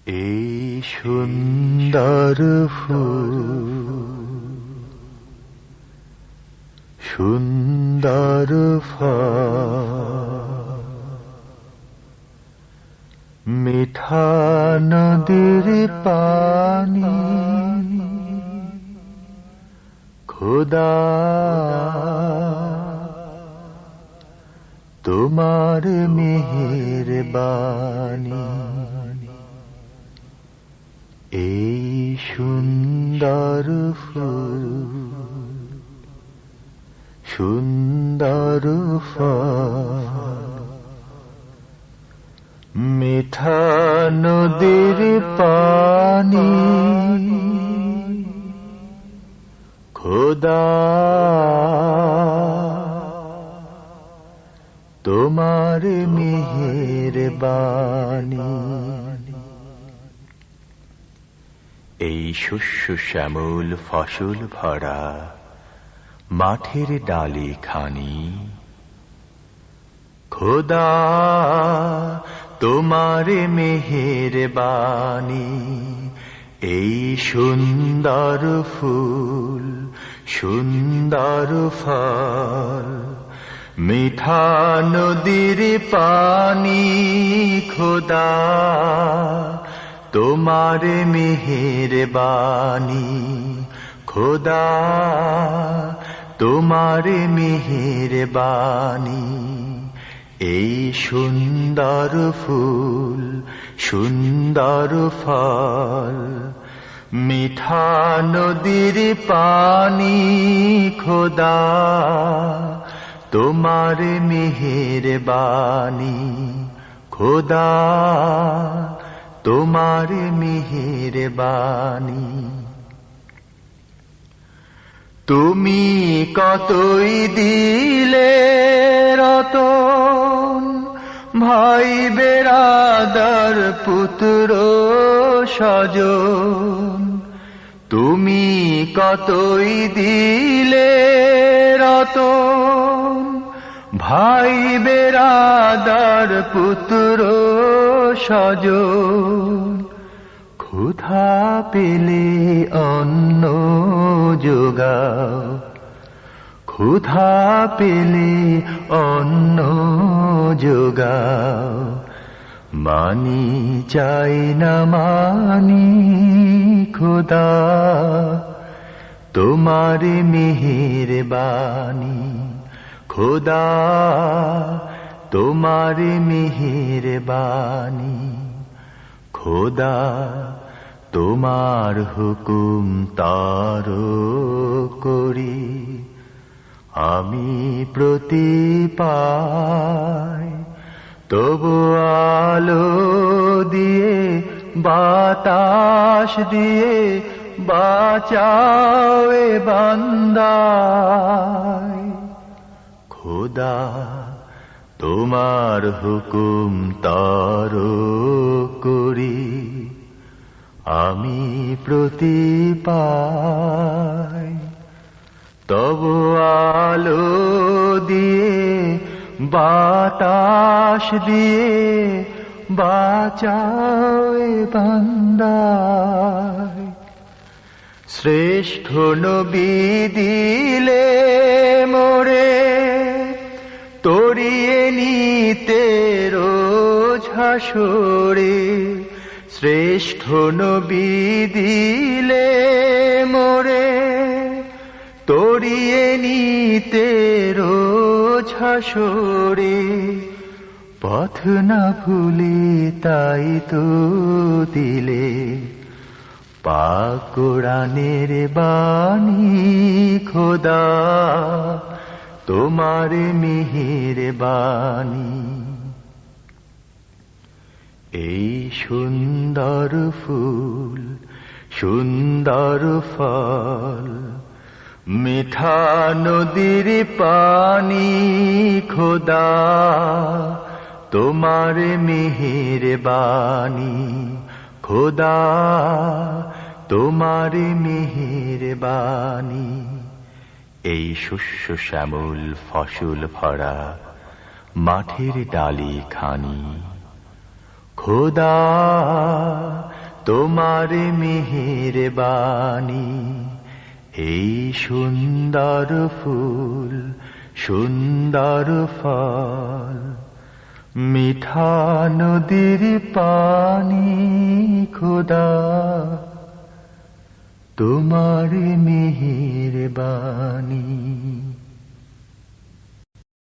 এই সুন্দর ফুল, সুন্দর ফল, মিঠা নদীর পানি, খোদা তোমার মেহেরবানি। এই সুন্দর ফুল, সুন্দর ফল, মিঠা নদীর পানি, খোদা তোমার মেহেরবানি। এই শস্য শ্যামল ফসল ভরা মাঠের ডালি খানি, খোদা তোমার মেহেরবানি। এই সুন্দর ফুল, সুন্দর ফল, মিঠা নদীর পানি, খোদা তোমার মেহেরবানি। খোদা তোমার মেহেরবানি। এই সুন্দর ফুল, সুন্দর ফল, মিঠা নদীর পানি, খোদা তোমার মেহেরবানি। খোদা তোমার মেহেরবানি। তুমি কতই দিলে রতন, ভাই বেরাদার পুত্র স্বজন। তুমি কতই দিলে রতন, ভাই বেরাদার পুত্র স্বজন। ক্ষুধা পেলে অন্ন যোগাও, ক্ষুধা পেলে অন্ন যোগাও। মানি চাই না মানি, খোদা তোমার মেহেরবানি। খোদা তোমার মেহেরবানি। খোদা তোমার হুকুম তার করি, আমি প্রতি পাই। তবু আলো দিয়ে বাতাস দিয়ে বাঁচাও এ বান্দায়। খোদা তোমার হুকুম তার করি, আমি প্রতি পাই। তবু আলো দিয়ে বাতাস দিয়ে বাঁচাও এ বান্দায়। শ্রেষ্ঠ নবী দিলে মোরে তরিয়ে নিতে রোজ হাসরে। শ্রেষ্ঠ নবী দিলে মোরে তরিয়ে নিতে রোজ হাসরে। পথ না ভুলি তাই তো দিলে পাক কোরআনের বাণী। খোদা তোমার মেহেরবানি। এই সুন্দর ফুল, সুন্দর ফল, মিঠা নদীর পানি, খোদা তোমার মেহেরবানি। খোদা তোমার মেহেরবানি। এই শস্য শ্যামল ফসল ভরা মাঠের ডালি খানি, খোদা তোমার মেহেরবানি এই সুন্দর ফুল সুন্দর ফল মিঠা নদীর পানি খোদা তোমার মেহেরবানি